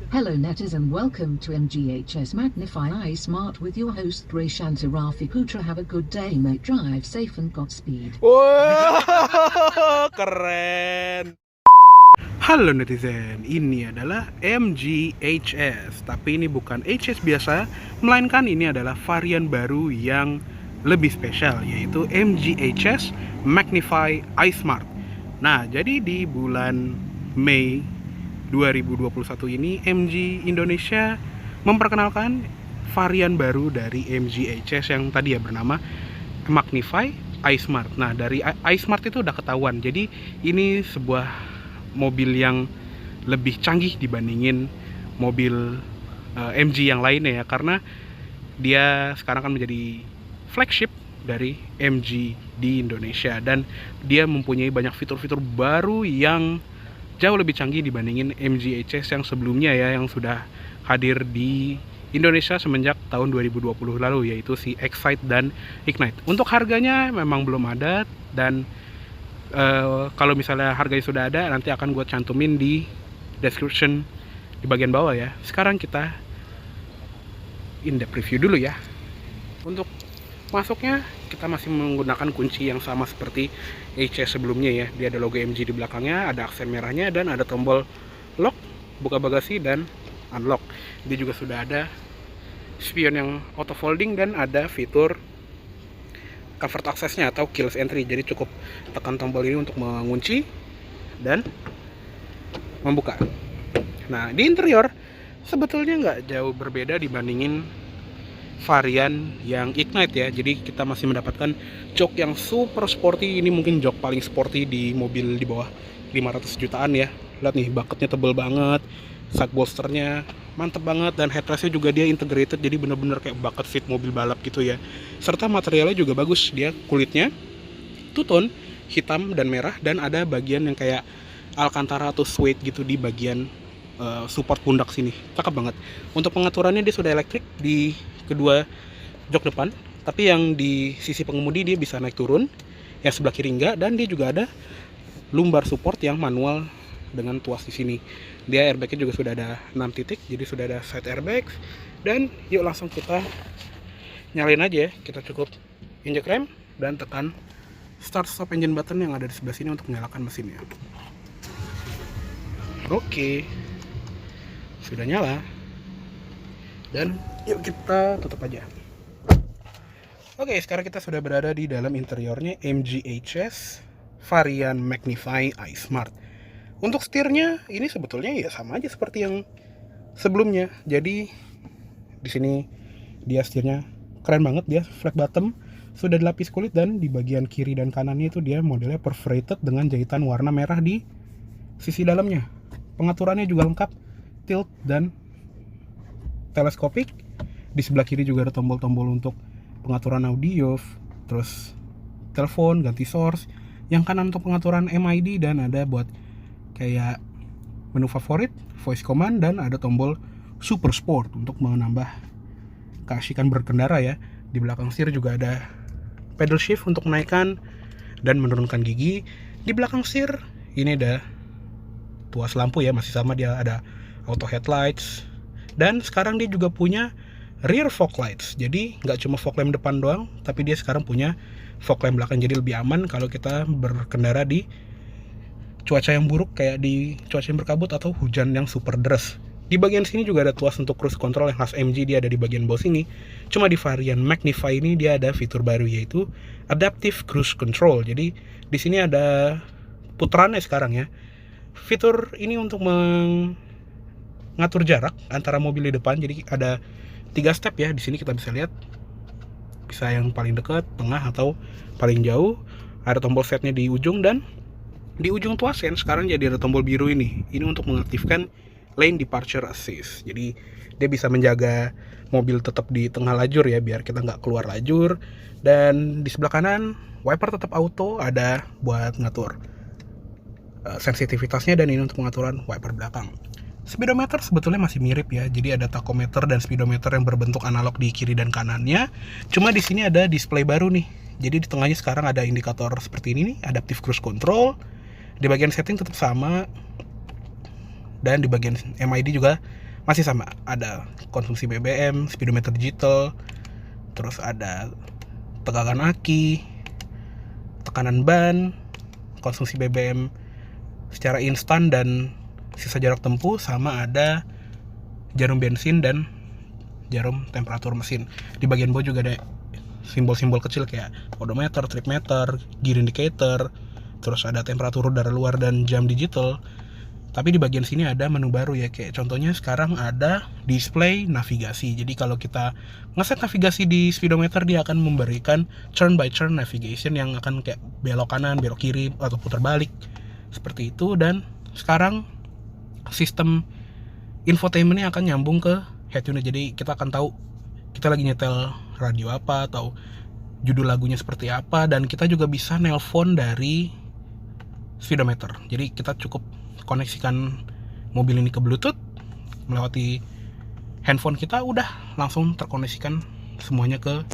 Hello netizen, welcome to MGHS Magnify iSmart with your host Grayshanta Rafi Putra. Have a good day mate, drive safe and Godspeed. Wow, keren. Halo netizen, ini adalah MGHS. Tapi ini bukan HS biasa, melainkan ini adalah varian baru yang lebih spesial, yaitu MGHS Magnify iSmart. Nah, jadi di bulan Mei 2021 ini MG Indonesia memperkenalkan varian baru dari MGHS yang tadi ya bernama Magnify iSmart. Nah, dari iSmart itu udah ketahuan. Jadi ini sebuah mobil yang lebih canggih dibandingin mobil MG yang lainnya ya, karena dia sekarang kan menjadi flagship dari MG di Indonesia dan dia mempunyai banyak fitur-fitur baru yang jauh lebih canggih dibandingin MGHS yang sebelumnya ya, yang sudah hadir di Indonesia semenjak tahun 2020 lalu, yaitu si Excite dan Ignite. Untuk harganya memang belum ada, dan kalau misalnya harganya sudah ada nanti akan gue cantumin di description di bagian bawah ya. Sekarang kita in-depth review dulu ya. Untuk masuknya kita masih menggunakan kunci yang sama seperti HS sebelumnya ya. Dia ada logo MG di belakangnya, ada aksen merahnya, dan ada tombol lock, buka bagasi, dan unlock. Dia juga sudah ada spion yang auto folding dan ada fitur covered access-nya atau keyless entry. Jadi cukup tekan tombol ini untuk mengunci dan membuka. Nah, di interior sebetulnya nggak jauh berbeda dibandingin varian yang Ignite ya. Jadi kita masih mendapatkan jok yang super sporty. Ini mungkin jok paling sporty di mobil di bawah 500 jutaan ya. Lihat nih, bucketnya tebel banget, side bolsternya mantep banget, dan headrestnya juga dia integrated, jadi bener-bener kayak bucket seat mobil balap gitu ya. Serta materialnya juga bagus, dia kulitnya two tone, hitam dan merah, dan ada bagian yang kayak Alcantara atau suede gitu di bagian support pundak sini. Cakep banget. Untuk pengaturannya dia sudah elektrik di kedua jok depan, tapi yang di sisi pengemudi dia bisa naik turun, yang sebelah kiri enggak, dan dia juga ada lumbar support yang manual dengan tuas di sini. Dia airbagnya juga sudah ada 6 titik, jadi sudah ada side airbag. Dan yuk langsung kita nyalain aja ya. Kita cukup injek rem dan tekan start stop engine button yang ada di sebelah sini untuk menyalakan mesinnya. Oke, sudah nyala, dan yuk kita tutup aja. Oke, sekarang kita sudah berada di dalam interiornya MGHS varian Magnify iSmart. Untuk setirnya ini sebetulnya ya sama aja seperti yang sebelumnya. Jadi di sini dia setirnya keren banget, dia flat bottom, sudah dilapis kulit, dan di bagian kiri dan kanannya itu dia modelnya perforated dengan jahitan warna merah di sisi dalamnya. Pengaturannya juga lengkap, tilt dan teleskopik. Di sebelah kiri juga ada tombol-tombol untuk pengaturan audio, terus telepon, ganti source. Yang kanan untuk pengaturan MID, dan ada buat kayak menu favorit, voice command, dan ada tombol super sport untuk menambah keasikan berkendara ya. Di belakang setir juga ada pedal shift untuk menaikkan dan menurunkan gigi. Di belakang setir ini ada tuas lampu ya, masih sama, dia ada auto headlights, dan sekarang dia juga punya rear fog lights. Jadi nggak cuma fog lamp depan doang, tapi dia sekarang punya fog lamp belakang, jadi lebih aman kalau kita berkendara di cuaca yang buruk kayak di cuaca yang berkabut atau hujan yang super deras. Di bagian sini juga ada tuas untuk cruise control yang khas MG, dia ada di bagian bawah sini. Cuma di varian Magnify ini dia ada fitur baru, yaitu Adaptive Cruise Control. Jadi di sini ada putarannya sekarang ya. Fitur ini untuk mengatur jarak antara mobil di depan. Jadi ada 3 step ya. Di sini kita bisa lihat, bisa yang paling dekat, tengah, atau paling jauh. Ada tombol setnya di ujung, dan di ujung tuas sen sekarang jadi ada tombol biru ini. Ini untuk mengaktifkan lane departure assist. Jadi dia bisa menjaga mobil tetap di tengah lajur ya, biar kita nggak keluar lajur. Dan di sebelah kanan wiper tetap auto, ada buat ngatur sensitivitasnya, dan ini untuk pengaturan wiper belakang. Speedometer sebetulnya masih mirip ya, jadi ada tachometer dan speedometer yang berbentuk analog di kiri dan kanannya. Cuma di sini ada display baru nih. Jadi di tengahnya sekarang ada indikator seperti ini nih, Adaptive Cruise Control. Di bagian setting tetap sama, dan di bagian MID juga masih sama, ada konsumsi BBM, speedometer digital, terus ada tegangan aki, tekanan ban, konsumsi BBM secara instan dan sisa jarak tempuh, sama ada jarum bensin dan jarum temperatur mesin. Di bagian bawah juga ada simbol-simbol kecil kayak odometer, trip meter, gear indicator, terus ada temperatur udara luar dan jam digital. Tapi di bagian sini ada menu baru ya, kayak contohnya sekarang ada display navigasi. Jadi kalau kita ngeset navigasi di speedometer, dia akan memberikan turn by turn navigation yang akan kayak belok kanan, belok kiri, atau putar balik seperti itu. Dan sekarang sistem infotainmentnya akan nyambung ke head unit. Jadi kita akan tahu kita lagi nyetel radio apa atau judul lagunya seperti apa, dan kita juga bisa nelpon dari speedometer. Jadi kita cukup koneksikan mobil ini ke Bluetooth melewati handphone kita, udah langsung terkoneksikan semuanya ke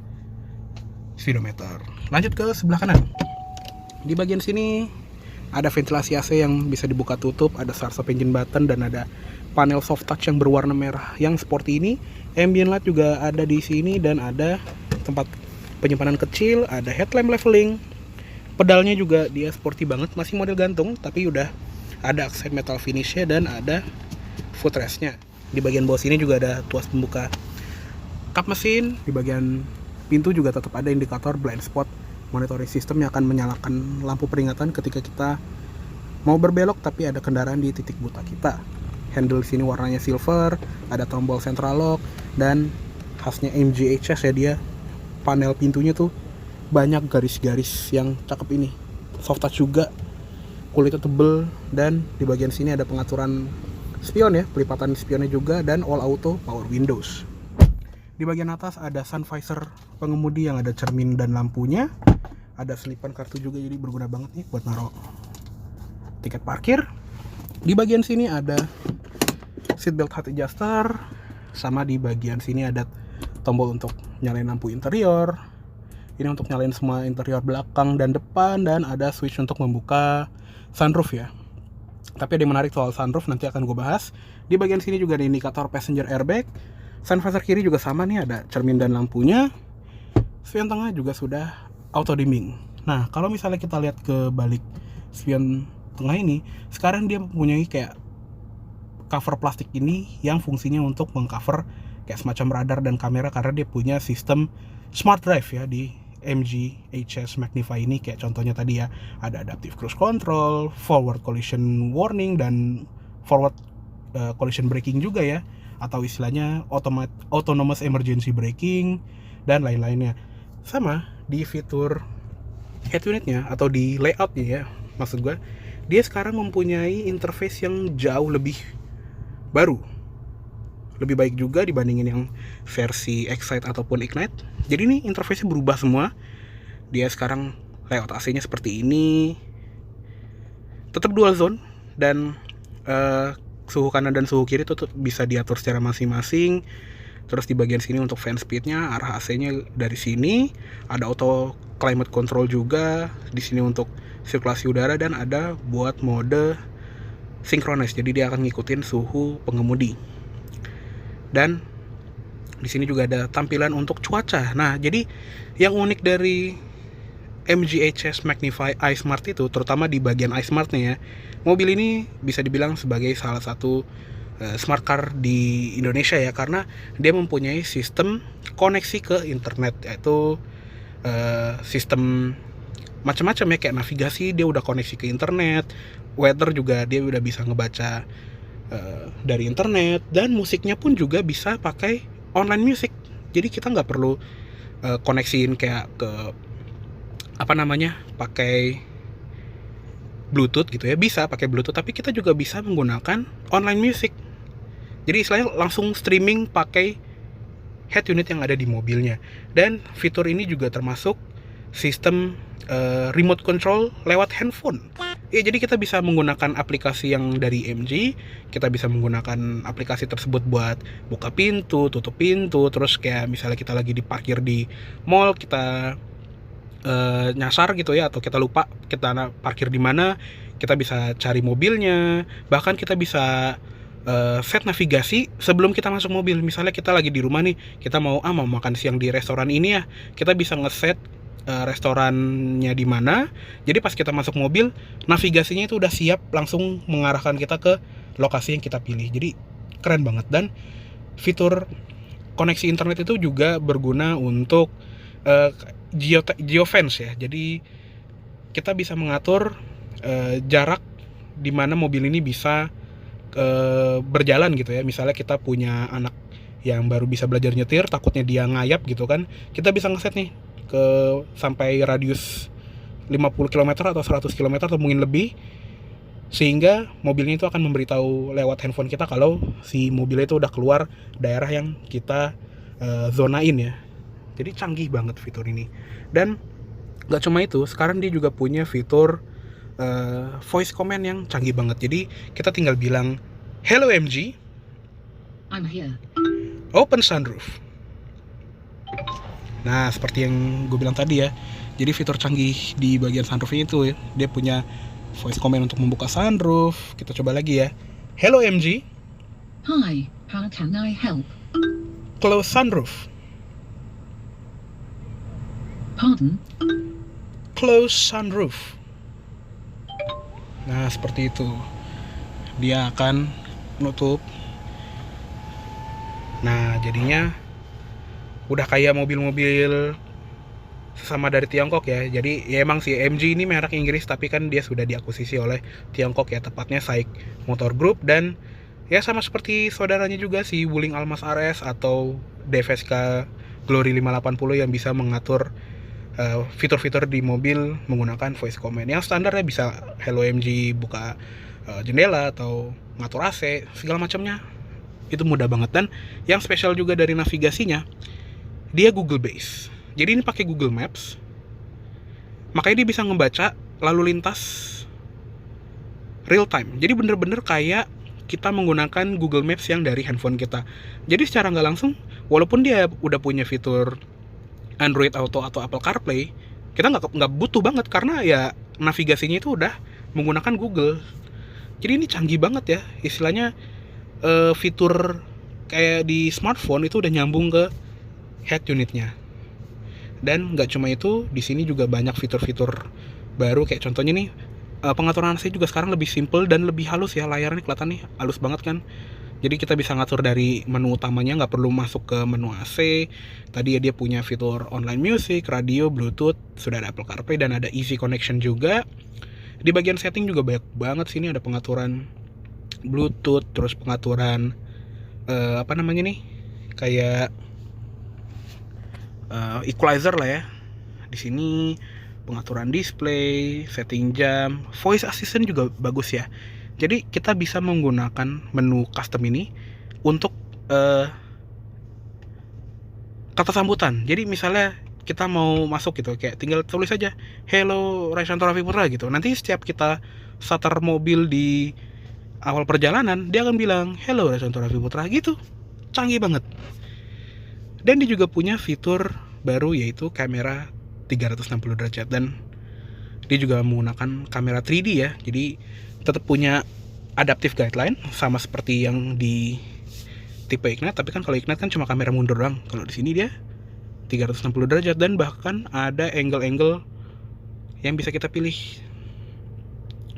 speedometer. Lanjut ke sebelah kanan. Di bagian sini ada ventilasi AC yang bisa dibuka tutup, ada start stop engine button, dan ada panel soft touch yang berwarna merah yang sporty ini. Ambient light juga ada di sini, dan ada tempat penyimpanan kecil, ada headlamp leveling. Pedalnya juga dia sporty banget, masih model gantung tapi udah ada aksen metal finishnya, dan ada footrestnya. Di bagian bawah sini juga ada tuas pembuka kap mesin. Di bagian pintu juga tetap ada indikator blind spot monitoring system yang akan menyalakan lampu peringatan ketika kita mau berbelok tapi ada kendaraan di titik buta kita. Handle di sini warnanya silver, ada tombol central lock, dan khasnya MGHS ya, dia panel pintunya tuh banyak garis-garis yang cakep ini. Soft touch juga, kulitnya tebel, dan di bagian sini ada pengaturan spion ya, pelipatan spionnya juga, dan all auto power windows. Di bagian atas ada sun visor pengemudi yang ada cermin dan lampunya. Ada selipan kartu juga, jadi berguna banget nih buat naruh tiket parkir. Di bagian sini ada seatbelt height adjuster, sama di bagian sini ada tombol untuk nyalain lampu interior. Ini untuk nyalain semua interior belakang dan depan, dan ada switch untuk membuka sunroof ya. Tapi ada yang menarik soal sunroof, nanti akan gue bahas. Di bagian sini juga ada indikator passenger airbag. Sun visor kiri juga sama nih, ada cermin dan lampunya. Spion tengah juga sudah auto dimming. Nah, kalau misalnya kita lihat ke balik spion tengah ini, sekarang dia mempunyai kayak cover plastik ini yang fungsinya untuk mengcover kayak semacam radar dan kamera, karena dia punya sistem smart drive ya di MGHS Magnify ini. Kayak contohnya tadi ya, ada adaptive cruise control, forward collision warning, dan forward collision braking juga ya, atau istilahnya autonomous emergency braking, dan lain-lainnya. Sama di fitur head unitnya atau di layoutnya ya, maksud gue, dia sekarang mempunyai interface yang jauh lebih baru, lebih baik juga dibandingin yang versi Excite ataupun Ignite. Jadi ini interface-nya berubah semua. Dia sekarang layout AC-nya seperti ini, tetap dual zone, dan suhu kanan dan suhu kiri tetap bisa diatur secara masing-masing. Terus di bagian sini untuk fan speed-nya, arah AC-nya dari sini, ada auto climate control juga di sini untuk sirkulasi udara, dan ada buat mode synchronize. Jadi dia akan ngikutin suhu pengemudi. Dan di sini juga ada tampilan untuk cuaca. Nah, jadi yang unik dari MGHS Magnify iSmart itu, terutama di bagian iSmart-nya ya, mobil ini bisa dibilang sebagai salah satu smart car di Indonesia ya, karena dia mempunyai sistem koneksi ke internet, yaitu sistem macam-macam ya, kayak navigasi dia udah koneksi ke internet, weather juga dia udah bisa ngebaca dari internet, dan musiknya pun juga bisa pakai online music. Jadi kita nggak perlu koneksiin kayak ke pakai Bluetooth gitu ya, bisa pakai Bluetooth, tapi kita juga bisa menggunakan online music. Jadi istilahnya langsung streaming pakai head unit yang ada di mobilnya. Dan fitur ini juga termasuk sistem remote control lewat handphone. Ya, jadi kita bisa menggunakan aplikasi yang dari MG, kita bisa menggunakan aplikasi tersebut buat buka pintu, tutup pintu, terus kayak misalnya kita lagi diparkir di mall, kita nyasar gitu ya, atau kita lupa kita parkir di mana, kita bisa cari mobilnya, bahkan kita bisa set navigasi sebelum kita masuk mobil. Misalnya kita lagi di rumah nih, kita mau makan siang di restoran ini ya, kita bisa ngeset restorannya di mana. Jadi pas kita masuk mobil, navigasinya itu udah siap langsung mengarahkan kita ke lokasi yang kita pilih. Jadi keren banget. Dan fitur koneksi internet itu juga berguna untuk geofence ya. Jadi kita bisa mengatur jarak di mana mobil ini bisa berjalan gitu ya. Misalnya kita punya anak yang baru bisa belajar nyetir, takutnya dia ngayap gitu kan, kita bisa ngeset nih ke sampai radius 50 km atau 100 km atau mungkin lebih, sehingga mobilnya itu akan memberitahu lewat handphone kita kalau si mobilnya itu udah keluar daerah yang kita zonain ya. Jadi canggih banget fitur ini. Dan gak cuma itu, sekarang dia juga punya fitur voice command yang canggih banget. Jadi kita tinggal bilang, "Hello MG, I'm here. open sunroof." Nah, seperti yang gue bilang tadi ya. Jadi fitur canggih di bagian sunroofnya itu ya, dia punya voice command untuk membuka sunroof. Kita coba lagi ya. "Hello MG, Hi, how can I help? close sunroof." Pardon? Close sunroof. Nah, seperti itu. Dia akan menutup. Nah, jadinya udah kayak mobil-mobil sesama dari Tiongkok ya. Jadi ya emang si MG ini merek Inggris, tapi kan dia sudah diakuisisi oleh Tiongkok ya, tepatnya SAIC Motor Group. Dan ya sama seperti saudaranya juga si Wuling Almas RS atau DVSK Glory 580 yang bisa mengatur fitur-fitur di mobil menggunakan voice command. Yang standarnya bisa "Hello MG", buka jendela atau ngatur AC, segala macamnya. Itu mudah banget. Dan yang spesial juga dari navigasinya, dia Google Base. Jadi ini pakai Google Maps. Makanya dia bisa ngebaca lalu lintas real time. Jadi bener-bener kayak kita menggunakan Google Maps yang dari handphone kita. Jadi secara nggak langsung, walaupun dia udah punya fitur Android Auto atau Apple CarPlay, kita nggak butuh banget karena ya navigasinya itu udah menggunakan Google. Jadi ini canggih banget ya, istilahnya fitur kayak di smartphone itu udah nyambung ke head unitnya. Dan nggak cuma itu, di sini juga banyak fitur-fitur baru, kayak contohnya nih pengaturan AC juga sekarang lebih simple dan lebih halus ya. Layarnya kelihatan nih halus banget kan. Jadi kita bisa ngatur dari menu utamanya, nggak perlu masuk ke menu AC. Tadi ya dia punya fitur online music, radio, bluetooth, sudah ada Apple CarPlay dan ada easy connection juga. Di bagian setting juga banyak banget sini, ada pengaturan bluetooth, terus pengaturan kayak equalizer lah ya. Di sini pengaturan display, setting jam, voice assistant juga bagus ya. Jadi kita bisa menggunakan menu custom ini untuk kata sambutan. Jadi misalnya kita mau masuk gitu, kayak tinggal tulis aja "Hello Raishanto Raffi Putra" gitu. Nanti setiap kita starter mobil di awal perjalanan, dia akan bilang "Hello Raishanto Raffi Putra" gitu. Canggih banget. Dan dia juga punya fitur baru, yaitu kamera 360 derajat. Dan dia juga menggunakan kamera 3D ya. Jadi tetap punya adaptive guideline sama seperti yang di tipe Ignite, tapi kan kalau Ignite kan cuma kamera mundur doang. Kalau di sini dia 360 derajat dan bahkan ada angle-angle yang bisa kita pilih.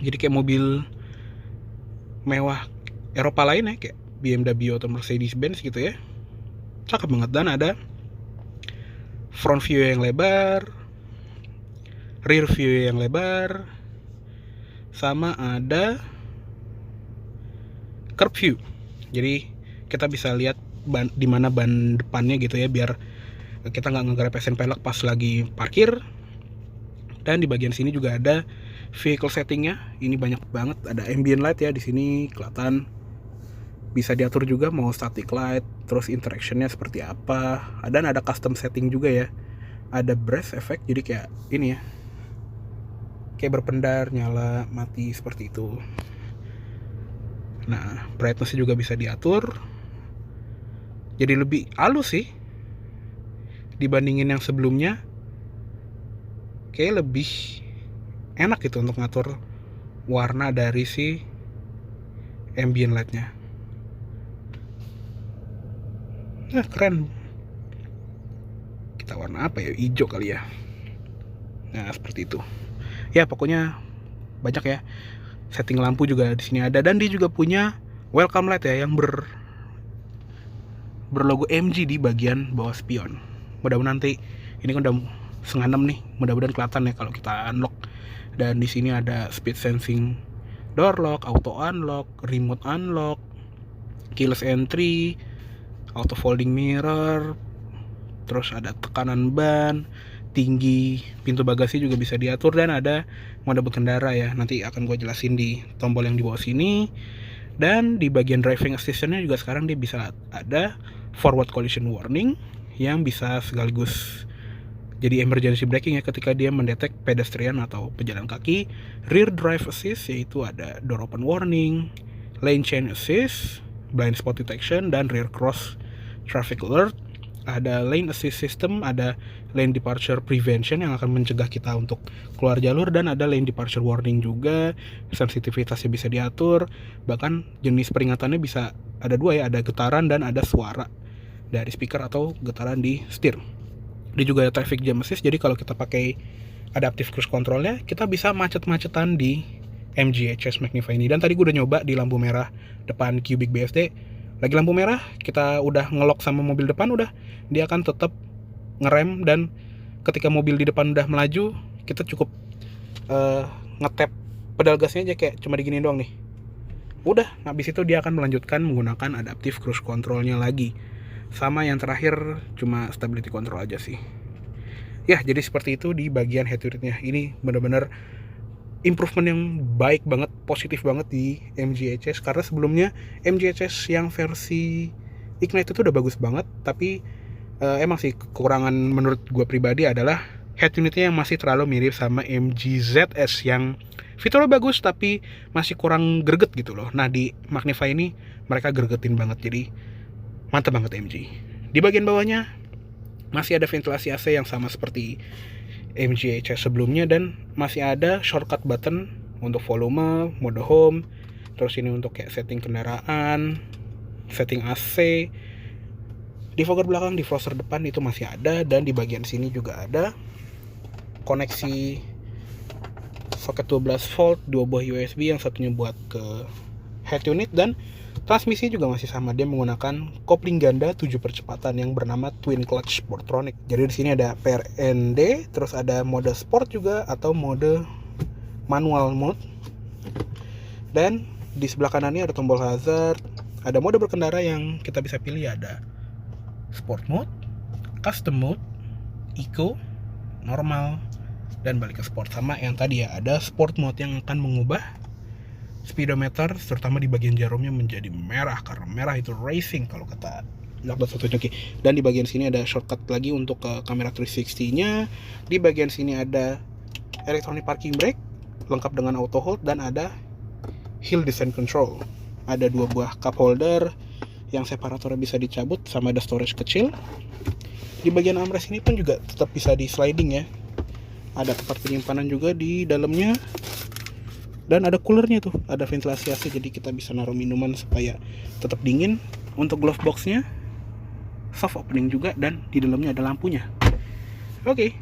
Jadi kayak mobil mewah Eropa lain ya, kayak BMW atau Mercedes-Benz gitu ya. Cakep banget. Dan ada front view yang lebar, rear view yang lebar, sama ada curve view. Jadi kita bisa lihat di mana ban depannya gitu ya, biar kita nggak ngegerepesin pelek pas lagi parkir. Dan di bagian sini juga ada vehicle settingnya. Ini banyak banget, ada ambient light ya di sini kelihatan. Bisa diatur juga mau static light, terus interactionnya seperti apa. Dan ada custom setting juga ya. Ada brace effect, jadi kayak ini ya, kayak berpendar, nyala, mati, seperti itu. Nah, brightness juga bisa diatur. Jadi lebih halus sih dibandingin yang sebelumnya. Kayak lebih enak gitu untuk ngatur warna dari si ambient lightnya. Keren. Kita warna apa ya? Hijau kali ya. Nah, seperti itu. Ya, pokoknya banyak ya. Setting lampu juga di sini ada, dan dia juga punya welcome light ya yang berlogo MG di bagian bawah spion. Mudah-mudahan nanti ini kan udah 5:30 nih, mudah-mudahan kelihatan ya kalau kita unlock. Dan di sini ada speed sensing door lock, auto unlock, remote unlock, keyless entry, auto folding mirror, terus ada tekanan ban, tinggi pintu bagasi juga bisa diatur, dan ada mode berkendara ya. Nanti akan gue jelasin di tombol yang di bawah sini. Dan di bagian driving assistance-nya juga sekarang dia bisa ada forward collision warning yang bisa sekaligus jadi emergency braking ya ketika dia mendetek pedestrian atau pejalan kaki. Rear drive assist, yaitu ada door open warning, lane change assist, blind spot detection, dan rear cross traffic alert. Ada lane assist system, ada lane departure prevention yang akan mencegah kita untuk keluar jalur, dan ada lane departure warning juga. Sensitivitasnya bisa diatur, bahkan jenis peringatannya bisa ada 2 ya, ada getaran dan ada suara dari speaker atau getaran di setir. Dia juga ada traffic jam assist, jadi kalau kita pakai adaptive cruise controlnya, kita bisa macet-macetan di MGHS Magnify ini. Dan tadi gue udah nyoba di lampu merah depan Cubic BSD. Lagi lampu merah, kita udah ngelok sama mobil depan, udah dia akan tetap ngerem, dan ketika mobil di depan udah melaju, kita cukup ngetap pedal gasnya aja, kayak cuma digini doang nih. Udah, habis itu dia akan melanjutkan menggunakan adaptive cruise controlnya lagi. Sama yang terakhir cuma stability control aja sih. Ya, jadi seperti itu di bagian head unitnya. Ini benar-benar improvement yang baik banget, positif banget di MGHS, karena sebelumnya MGHS yang versi Ignite itu udah bagus banget, tapi emang sih kekurangan menurut gue pribadi adalah head unitnya yang masih terlalu mirip sama MG ZS yang fiturnya bagus tapi masih kurang greget gitu loh. Nah, di Magnify ini mereka gregetin banget, jadi mantap banget MG. Di bagian bawahnya masih ada ventilasi AC yang sama seperti MGHS sebelumnya, dan masih ada shortcut button untuk volume, mode home, terus ini untuk kayak setting kendaraan, setting AC. Defogger belakang, defroster depan itu masih ada, dan di bagian sini juga ada koneksi soket 12 volt, 2 buah USB, yang satunya buat ke head unit, dan transmisi juga masih sama, dia menggunakan kopling ganda 7 percepatan yang bernama Twin Clutch Sportronic. Jadi di sini ada PRND, terus ada mode sport juga atau mode manual mode. Dan di sebelah kanannya ada tombol hazard, ada mode berkendara yang kita bisa pilih, ada sport mode, custom mode, eco, normal, dan balik ke sport. Sama yang tadi ya, ada sport mode yang akan mengubah speedometer terutama di bagian jarumnya menjadi merah, karena merah itu racing kalau kata Dr. Suzuki. Dan di bagian sini ada shortcut lagi untuk ke kamera 360-nya. Di bagian sini ada electronic parking brake lengkap dengan auto hold, dan ada hill descent control. Ada 2 buah cup holder yang separatornya bisa dicabut, sama ada storage kecil. Di bagian armrest ini pun juga tetap bisa di sliding ya. Ada tempat penyimpanan juga di dalamnya. Dan ada coolernya tuh, ada ventilasi AC, jadi kita bisa naruh minuman supaya tetap dingin. Untuk glove boxnya soft opening juga, dan di dalamnya ada lampunya. Oke,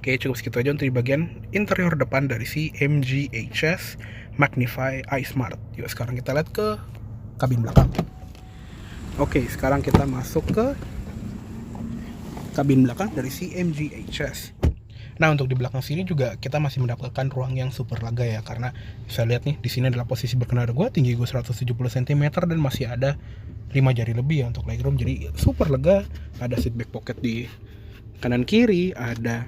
cukup segitu aja untuk di bagian interior depan dari si MGHS Magnify iSmart. Yuk sekarang kita lihat ke kabin belakang. Oke, sekarang kita masuk ke kabin belakang dari si MGHS. Nah, untuk di belakang sini juga kita masih mendapatkan ruang yang super lega ya, karena bisa lihat nih, di sini adalah posisi berkendara gue, tinggi gue 170 cm, dan masih ada 5 jari lebih ya untuk legroom, jadi super lega. Ada seat back pocket di kanan kiri, ada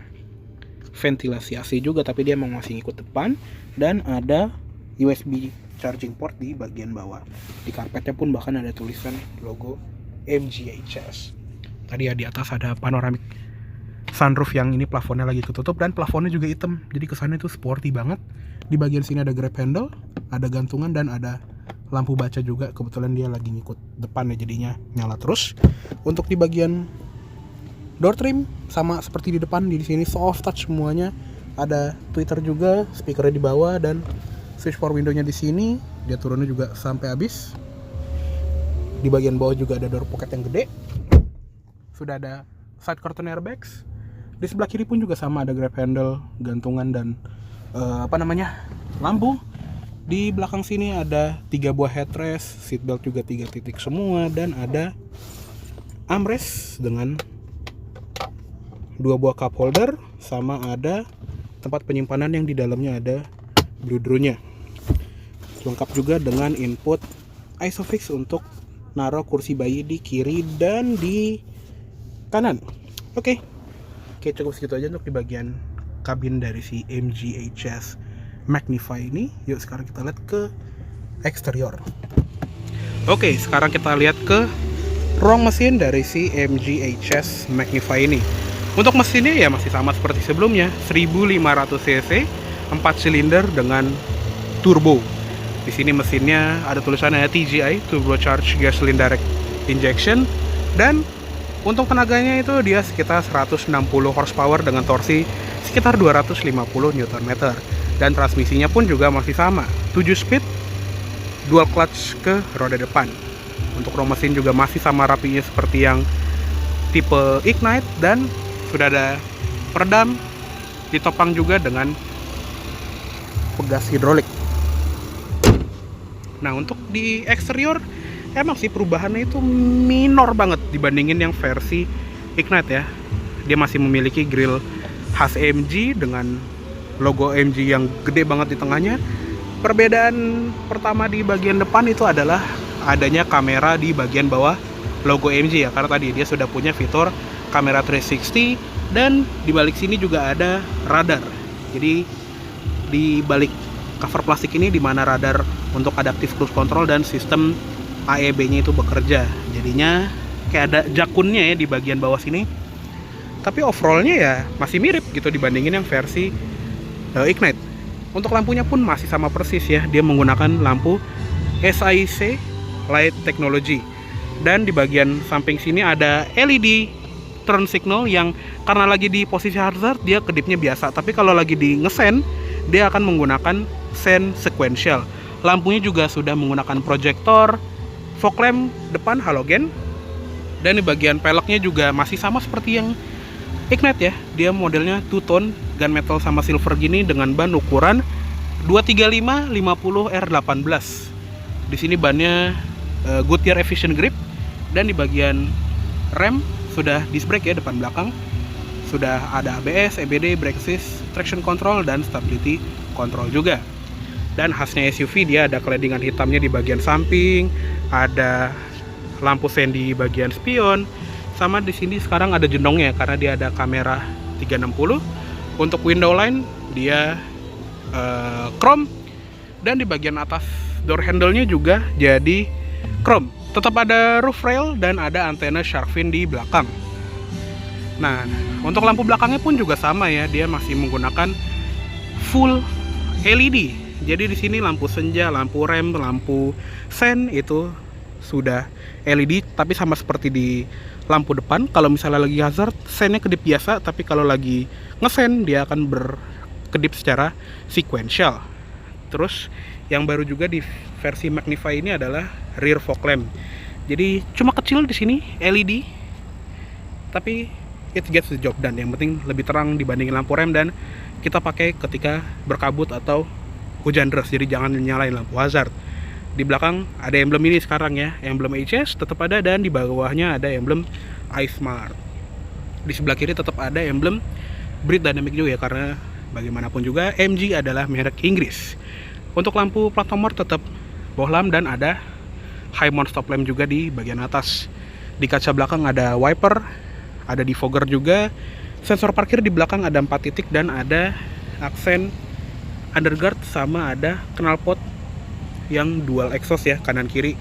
ventilasi AC juga tapi dia emang masih ngikut depan, dan ada USB charging port di bagian bawah. Di karpetnya pun bahkan ada tulisan logo MGHS. Tadi ya di atas ada panoramic sunroof yang ini plafonnya lagi ketutup, dan plafonnya juga hitam, jadi kesannya itu sporty banget. Di bagian sini ada grab handle, ada gantungan, dan ada lampu baca juga. Kebetulan dia lagi ngikut depan ya, jadinya nyala terus. Untuk di bagian door trim sama seperti di depan, di sini soft touch semuanya. Ada tweeter juga, speakernya di bawah, dan switch power window-nya di sini. Dia turunnya juga sampai habis. Di bagian bawah juga ada door pocket yang gede. Sudah ada side curtain airbags. Di sebelah kiri pun juga sama, ada grab handle, gantungan, dan lampu. Di belakang sini ada 3 buah headrest, seatbelt juga 3 titik semua, dan ada armrest dengan 2 buah cup holder, sama ada tempat penyimpanan yang di dalamnya ada bludrunya. Lengkap juga dengan input ISOFIX untuk naruh kursi bayi di kiri dan di kanan. Oke, cukup segitu aja untuk di bagian kabin dari si MGHS Magnify ini. Yuk sekarang kita lihat ke eksterior. Oke, sekarang kita lihat ke ruang mesin dari si MGHS Magnify ini. Untuk mesinnya ya masih sama seperti sebelumnya, 1500 cc, 4 silinder dengan turbo. Di sini mesinnya ada tulisannya TGI, turbocharged gasoline direct injection, dan untuk tenaganya itu dia sekitar 160 horsepower dengan torsi sekitar 250 Nm. Dan transmisinya pun juga masih sama, 7 speed, dual clutch ke roda depan. Untuk ruang mesin juga masih sama rapinya seperti yang tipe Ignite, dan sudah ada peredam, ditopang juga dengan pegas hidrolik. Nah, untuk di eksterior emang sih perubahannya itu minor banget dibandingin yang versi Ignite ya. Dia masih memiliki grill khas AMG dengan logo AMG yang gede banget di tengahnya. Perbedaan pertama di bagian depan itu adalah adanya kamera di bagian bawah logo AMG ya, karena tadi dia sudah punya fitur kamera 360, dan di balik sini juga ada radar. Jadi di balik cover plastik ini dimana radar untuk adaptive cruise control dan sistem AEB-nya itu bekerja. Jadinya kayak ada jakunnya ya di bagian bawah sini. Tapi overallnya ya masih mirip gitu dibandingin yang versi Ignite. Untuk lampunya pun masih sama persis ya. Dia menggunakan lampu SAIC Light Technology. Dan di bagian samping sini ada LED turn signal yang karena lagi di posisi hazard dia kedipnya biasa. Tapi kalau lagi di ngesen dia akan menggunakan sen sequential. Lampunya juga sudah menggunakan proyektor, fog lamp depan halogen, dan di bagian peleknya juga masih sama seperti yang Ignite ya. Dia modelnya two-tone gunmetal sama silver gini dengan ban ukuran 235 50 R18. Di sini bannya Goodyear Efficient Grip, dan di bagian rem sudah disc brake ya depan belakang. Sudah ada ABS, EBD, brake assist, traction control, dan stability control juga. Dan khasnya SUV dia ada claddingan hitamnya di bagian samping, ada lampu sen di bagian spion, sama di sini sekarang ada jendongnya karena dia ada kamera 360. Untuk window line dia chrome, dan di bagian atas door handle-nya juga jadi chrome. Tetap ada roof rail dan ada antena shark fin di belakang. Nah, untuk lampu belakangnya pun juga sama ya, dia masih menggunakan full LED. Jadi di sini lampu senja, lampu rem, lampu sen itu sudah LED, tapi sama seperti di lampu depan. Kalau misalnya lagi hazard, sennya kedip biasa, tapi kalau lagi ngesen dia akan berkedip secara sequential. Terus yang baru juga di versi Magnify ini adalah rear fog lamp. Jadi cuma kecil di sini LED, tapi it gets the job done. Yang penting lebih terang dibandingin lampu rem, dan kita pakai ketika berkabut atau hujan deras, jadi jangan nyalain lampu hazard. Di belakang ada emblem ini sekarang ya, emblem HS tetap ada, dan di bawahnya ada emblem iSmart. Di sebelah kiri tetap ada emblem Brit Dynamic juga ya, karena bagaimanapun juga MG adalah merek Inggris. Untuk lampu plat nomor tetap bohlam, dan ada high mount stop lamp juga di bagian atas. Di kaca belakang ada wiper, ada defogger juga. Sensor parkir di belakang ada 4 titik, dan ada aksen underguard, sama ada knalpot yang dual exhaust ya, kanan kiri.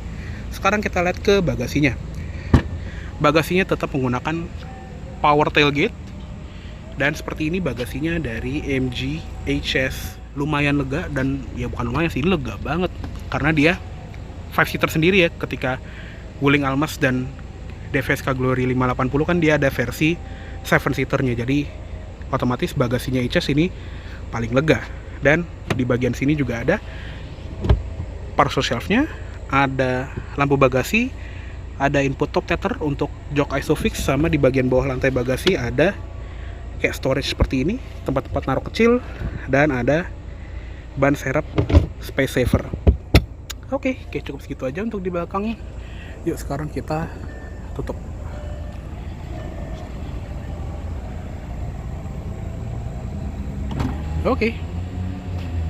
Sekarang kita lihat ke bagasinya. Bagasinya tetap menggunakan power tailgate, dan seperti ini bagasinya dari MG HS. Lumayan lega, dan ya bukan lumayan sih, lega banget karena dia 5-seater sendiri ya. Ketika Wuling Almas dan DVSK Glory 580 kan dia ada versi 7-seaternya, jadi otomatis bagasinya HS ini paling lega. Dan di bagian sini juga ada parcel shelf-nya, ada lampu bagasi, Ada input top tether untuk jok isofix, sama di bagian bawah lantai bagasi ada kayak storage seperti ini, tempat-tempat naruh kecil, dan ada ban serep space saver. Oke, cukup segitu aja untuk di belakang. Yuk sekarang kita tutup. Oke,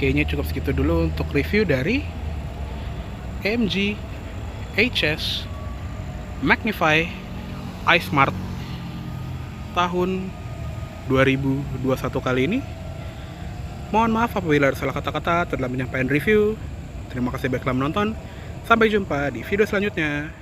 kayaknya cukup segitu dulu untuk review dari AMG HS Magnify iSmart tahun 2021 kali ini. Mohon maaf apabila ada salah kata-kata dalam menyampaikan review. Terima kasih baiklah menonton. Sampai jumpa di video selanjutnya.